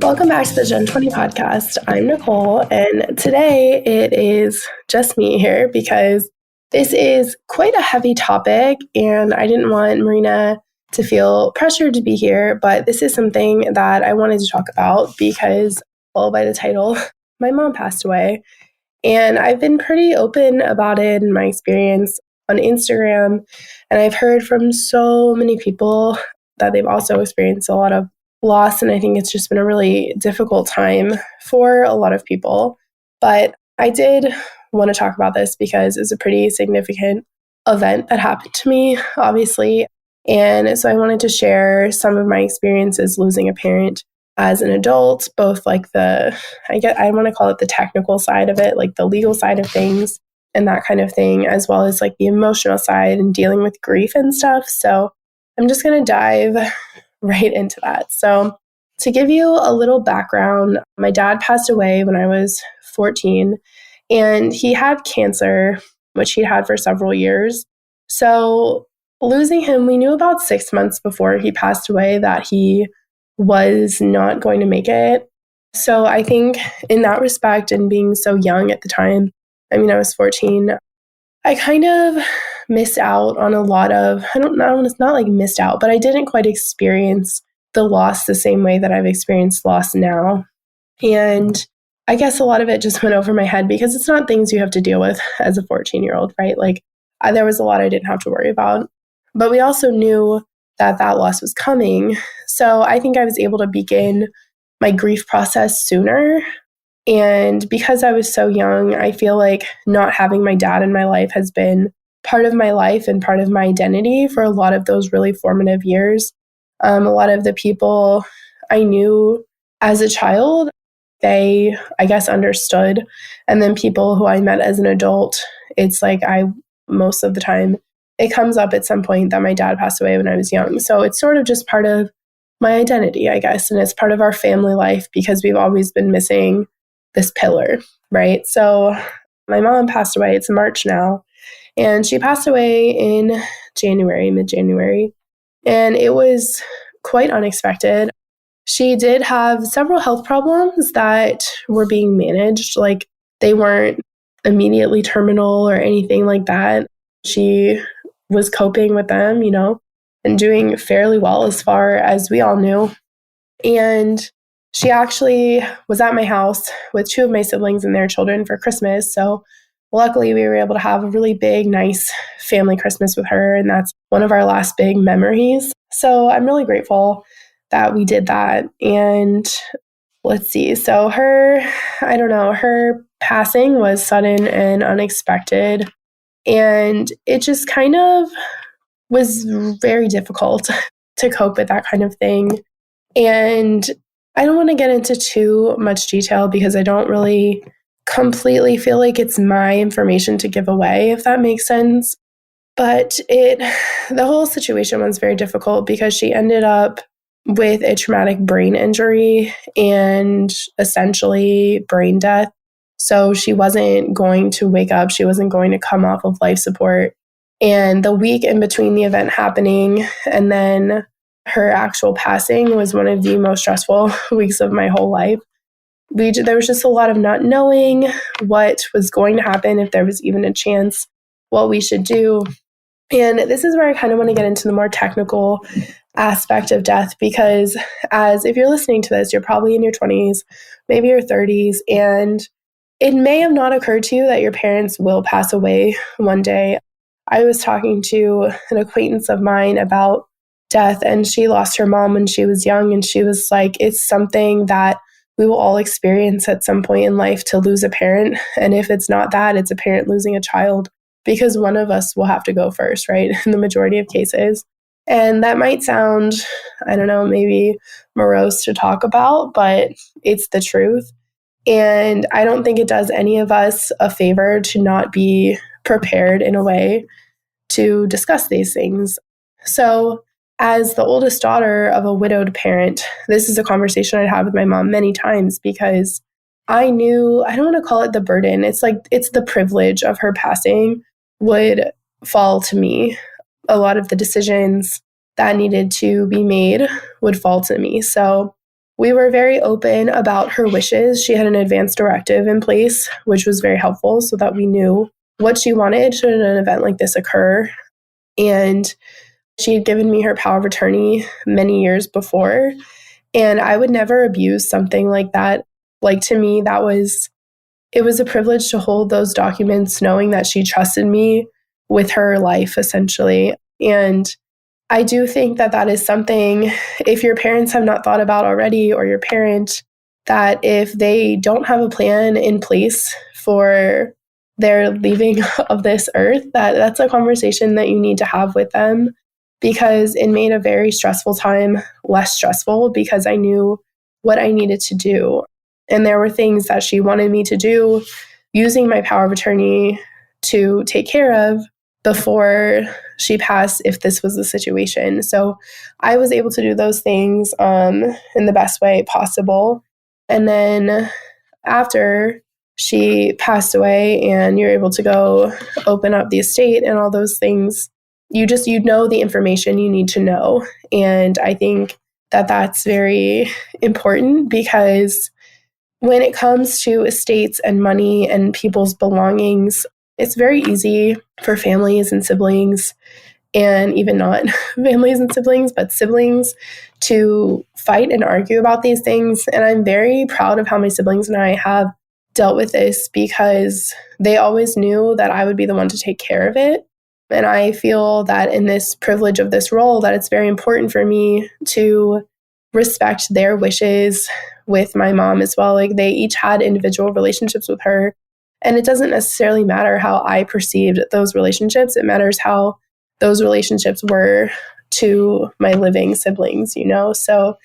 Welcome back to the GenTwety Podcast. I'm Nicole, and today it is just me here because this is quite a heavy topic, and I didn't want Marina to feel pressured to be here, but this is something that I wanted to talk about because, well, by the title, my mom passed away, and I've been pretty open about it and my experience on Instagram, and I've heard from so many people that they've also experienced a lot of loss, and I think it's just been a really difficult time for a lot of people. But I did want to talk about this because it's a pretty significant event that happened to me, obviously. And so I wanted to share some of my experiences losing a parent as an adult, both like I want to call it the technical side of it, like the legal side of things and that kind of thing, as well as like the emotional side and dealing with grief and stuff. So I'm just going to dive right into that. So to give you a little background, my dad passed away when I was 14, and he had cancer, which he'd had for several years. So losing him, we knew about 6 months before he passed away that he was not going to make it. So I think in that respect, and being so young at the time, I was 14, I kind of missed out on a lot of, it's not like missed out, but I didn't quite experience the loss the same way that I've experienced loss now. And I guess a lot of it just went over my head because it's not things you have to deal with as a 14-year-old, right? Like there was a lot I didn't have to worry about. But we also knew that loss was coming. So I think I was able to begin my grief process sooner. And because I was so young, I feel like not having my dad in my life has been part of my life and part of my identity for a lot of those really formative years. A lot of the people I knew as a child, they, I guess, understood. And then people who I met as an adult, it's like most of the time, it comes up at some point that my dad passed away when I was young. So it's sort of just part of my identity, I guess. And it's part of our family life because we've always been missing this pillar, right? So my mom passed away. It's March now. And she passed away in mid-January. And it was quite unexpected. She did have several health problems that were being managed. Like they weren't immediately terminal or anything like that. She was coping with them, and doing fairly well as far as we all knew. And she actually was at my house with two of my siblings and their children for Christmas. So luckily we were able to have a really big, nice family Christmas with her. And that's one of our last big memories. So I'm really grateful that we did that. And let's see. So her passing was sudden and unexpected. And it just kind of was very difficult to cope with that kind of thing. And I don't want to get into too much detail because I don't really completely feel like it's my information to give away, if that makes sense. But the whole situation was very difficult because she ended up with a traumatic brain injury and essentially brain death. So she wasn't going to wake up. She wasn't going to come off of life support. And the week in between the event happening and then her actual passing was one of the most stressful weeks of my whole life. There was just a lot of not knowing what was going to happen, if there was even a chance, what we should do. And this is where I kind of want to get into the more technical aspect of death, because if you're listening to this, you're probably in your 20s, maybe your 30s, and it may have not occurred to you that your parents will pass away one day. I was talking to an acquaintance of mine about death, and she lost her mom when she was young, and she was like, it's something that we will all experience at some point in life, to lose a parent. And if it's not that, it's a parent losing a child, because one of us will have to go first, right? In the majority of cases. And that might sound, maybe morose to talk about, but it's the truth. And I don't think it does any of us a favor to not be prepared in a way to discuss these things. So as the oldest daughter of a widowed parent, this is a conversation I'd had with my mom many times, because I knew, I don't want to call it the burden. It's the privilege of her passing would fall to me. A lot of the decisions that needed to be made would fall to me. So we were very open about her wishes. She had an advance directive in place, which was very helpful so that we knew what she wanted should an event like this occur. And she had given me her power of attorney many years before, and I would never abuse something like that. Like, to me, it was a privilege to hold those documents knowing that she trusted me with her life, essentially. And I do think that that is something, if your parents have not thought about already, or your parent, that if they don't have a plan in place for their leaving of this earth, that's a conversation that you need to have with them, because it made a very stressful time less stressful because I knew what I needed to do. And there were things that she wanted me to do using my power of attorney to take care of before she passed, if this was the situation. So I was able to do those things in the best way possible. And then after she passed away and you're able to go open up the estate and all those things, you know the information you need to know. And I think that that's very important, because when it comes to estates and money and people's belongings, it's very easy for families and siblings, and even not families and siblings, but siblings, to fight and argue about these things. And I'm very proud of how my siblings and I have dealt with this, because they always knew that I would be the one to take care of it. And I feel that in this privilege of this role, that it's very important for me to respect their wishes with my mom as well. Like, they each had individual relationships with her. And it doesn't necessarily matter how I perceived those relationships. It matters how those relationships were to my living siblings, So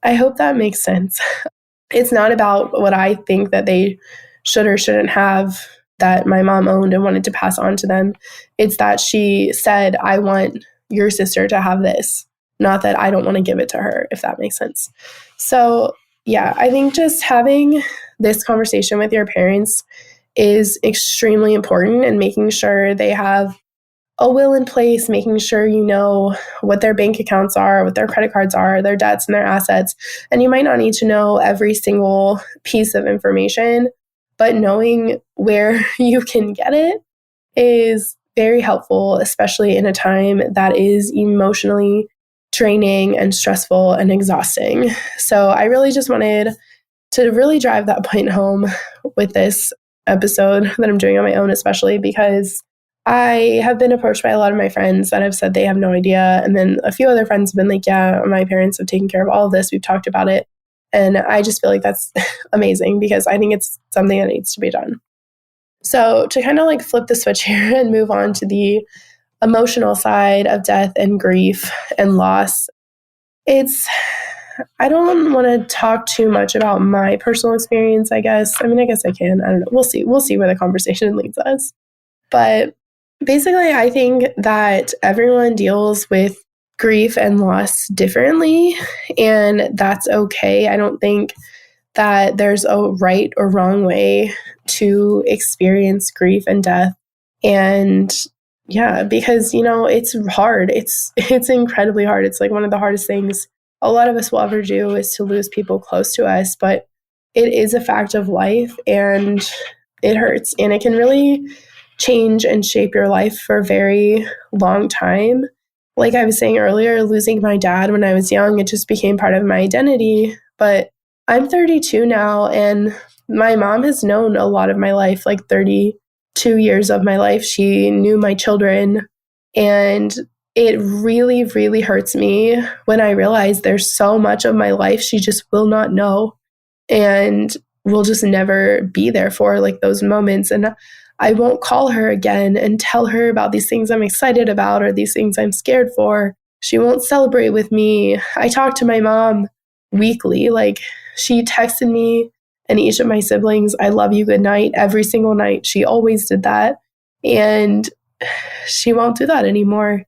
I hope that makes sense. It's not about what I think that they should or shouldn't have, that my mom owned and wanted to pass on to them. It's that she said, I want your sister to have this, not that I don't want to give it to her, if that makes sense. So yeah, I think just having this conversation with your parents is extremely important, and making sure they have a will in place, making sure you know what their bank accounts are, what their credit cards are, their debts and their assets. And you might not need to know every single piece of information, but knowing where you can get it is very helpful, especially in a time that is emotionally draining and stressful and exhausting. So I really just wanted to really drive that point home with this episode that I'm doing on my own, especially because I have been approached by a lot of my friends that have said they have no idea. And then a few other friends have been like, yeah, my parents have taken care of all of this. We've talked about it. And I just feel like that's amazing, because I think it's something that needs to be done. So to kind of like flip the switch here and move on to the emotional side of death and grief and loss, I don't want to talk too much about my personal experience, I guess. I mean, I guess I can. I don't know. We'll see. We'll see where the conversation leads us. But basically, I think that everyone deals with grief and loss differently, and that's okay. I don't think that there's a right or wrong way to experience grief and death. And yeah, because, it's hard. It's incredibly hard. It's like one of the hardest things a lot of us will ever do is to lose people close to us, but it is a fact of life, and it hurts, and it can really change and shape your life for a very long time. Like I was saying earlier, losing my dad when I was young, it just became part of my identity. But I'm 32 now, and my mom has known a lot of my life, like 32 years of my life. She knew my children, and it really, really hurts me when I realize there's so much of my life she just will not know and will just never be there for, like those moments. And I won't call her again and tell her about these things I'm excited about or these things I'm scared for. She won't celebrate with me. I talk to my mom weekly. Like, she texted me and each of my siblings, I love you, good night, every single night. She always did that. And she won't do that anymore.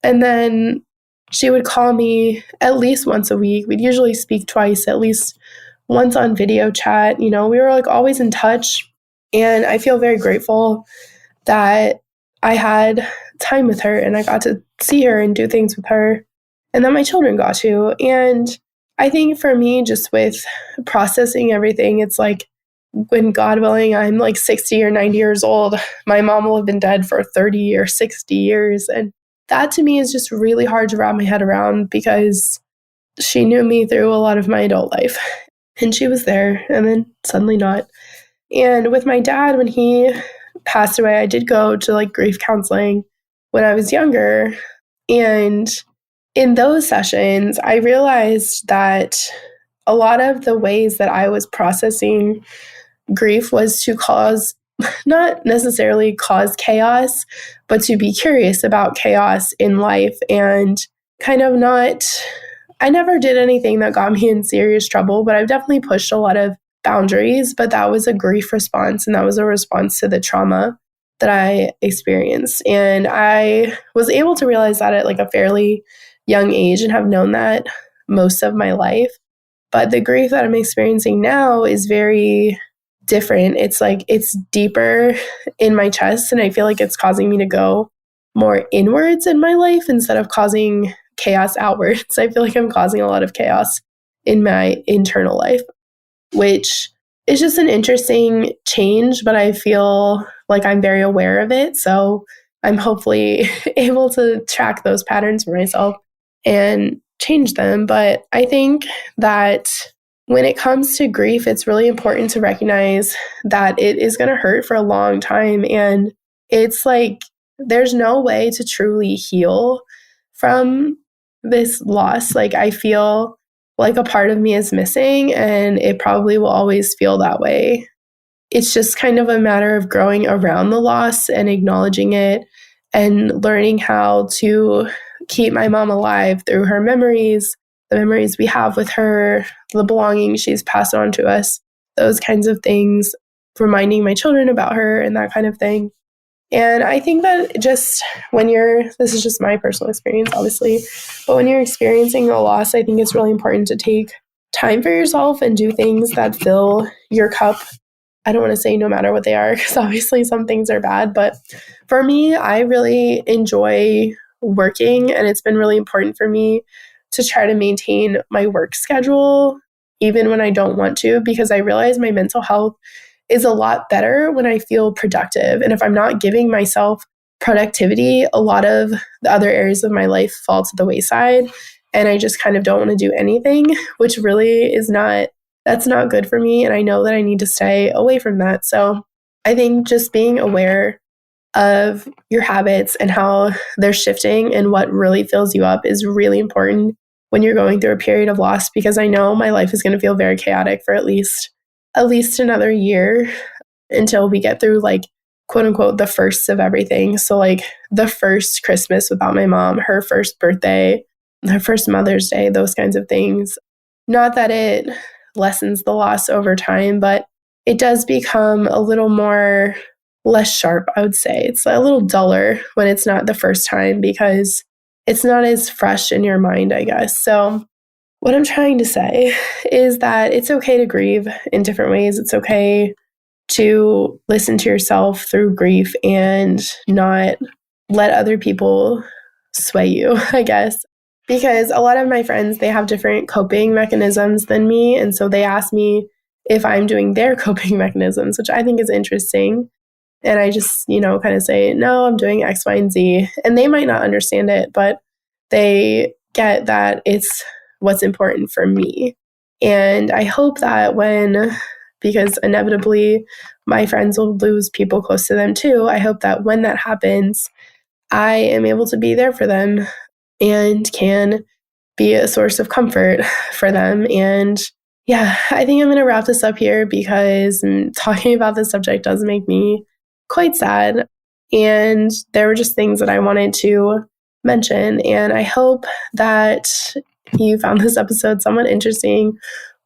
And then she would call me at least once a week. We'd usually speak twice, at least once on video chat. We were like always in touch. And I feel very grateful that I had time with her and I got to see her and do things with her, and that my children got to. And I think for me, just with processing everything, it's like when God willing, I'm like 60 or 90 years old, my mom will have been dead for 30 or 60 years. And that to me is just really hard to wrap my head around because she knew me through a lot of my adult life and she was there and then suddenly not. And with my dad, when he passed away, I did go to like grief counseling when I was younger. And in those sessions, I realized that a lot of the ways that I was processing grief was to not necessarily cause chaos, but to be curious about chaos in life and kind of I never did anything that got me in serious trouble, but I've definitely pushed a lot of boundaries, but that was a grief response and that was a response to the trauma that I experienced. And I was able to realize that at like a fairly young age and have known that most of my life. But the grief that I'm experiencing now is very different. It's like it's deeper in my chest and I feel like it's causing me to go more inwards in my life instead of causing chaos outwards. I feel like I'm causing a lot of chaos in my internal life, which is just an interesting change, but I feel like I'm very aware of it. So I'm hopefully able to track those patterns for myself and change them. But I think that when it comes to grief, it's really important to recognize that it is going to hurt for a long time. And it's like there's no way to truly heal from this loss. Like I feel like a part of me is missing and it probably will always feel that way. It's just kind of a matter of growing around the loss and acknowledging it and learning how to keep my mom alive through her memories, the memories we have with her, the belongings she's passed on to us, those kinds of things, reminding my children about her and that kind of thing. And I think that just this is just my personal experience, obviously, but when you're experiencing a loss, I think it's really important to take time for yourself and do things that fill your cup. I don't want to say no matter what they are, because obviously some things are bad, but for me, I really enjoy working, and it's been really important for me to try to maintain my work schedule, even when I don't want to, because I realize my mental health is a lot better when I feel productive. And if I'm not giving myself productivity, a lot of the other areas of my life fall to the wayside. And I just kind of don't want to do anything, which really that's not good for me. And I know that I need to stay away from that. So I think just being aware of your habits and how they're shifting and what really fills you up is really important when you're going through a period of loss, because I know my life is going to feel very chaotic for at least another year until we get through like quote unquote the first of everything. So like the first Christmas without my mom, her first birthday, her first Mother's Day, those kinds of things. Not that it lessens the loss over time, but it does become a little more less sharp, I would say. It's a little duller when it's not the first time because it's not as fresh in your mind, I guess. So what I'm trying to say is that it's okay to grieve in different ways. It's okay to listen to yourself through grief and not let other people sway you, I guess. Because a lot of my friends, they have different coping mechanisms than me. And so they ask me if I'm doing their coping mechanisms, which I think is interesting. And I just, kind of say, no, I'm doing X, Y, and Z. And they might not understand it, but they get that it's what's important for me. And I hope that because inevitably my friends will lose people close to them too, I hope that when that happens, I am able to be there for them and can be a source of comfort for them. And yeah, I think I'm going to wrap this up here because talking about this subject does make me quite sad. And there were just things that I wanted to mention. And I hope that you found this episode somewhat interesting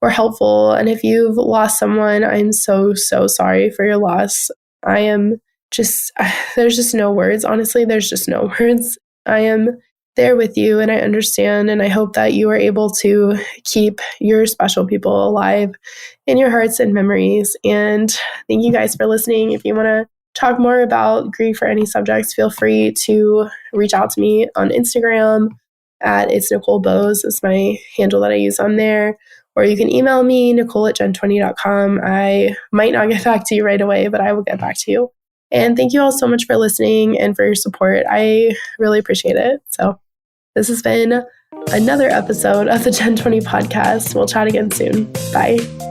or helpful. And if you've lost someone, I'm so, so sorry for your loss. I am there's just no words. Honestly, there's just no words. I am there with you and I understand. And I hope that you are able to keep your special people alive in your hearts and memories. And thank you guys for listening. If you want to talk more about grief or any subjects, feel free to reach out to me on Instagram at It's Nicole Bose is my handle that I use on there. Or you can email me, Nicole@GenTwety.com. I might not get back to you right away, but I will get back to you. And thank you all so much for listening and for your support. I really appreciate it. So this has been another episode of the GenTwety Podcast. We'll chat again soon. Bye.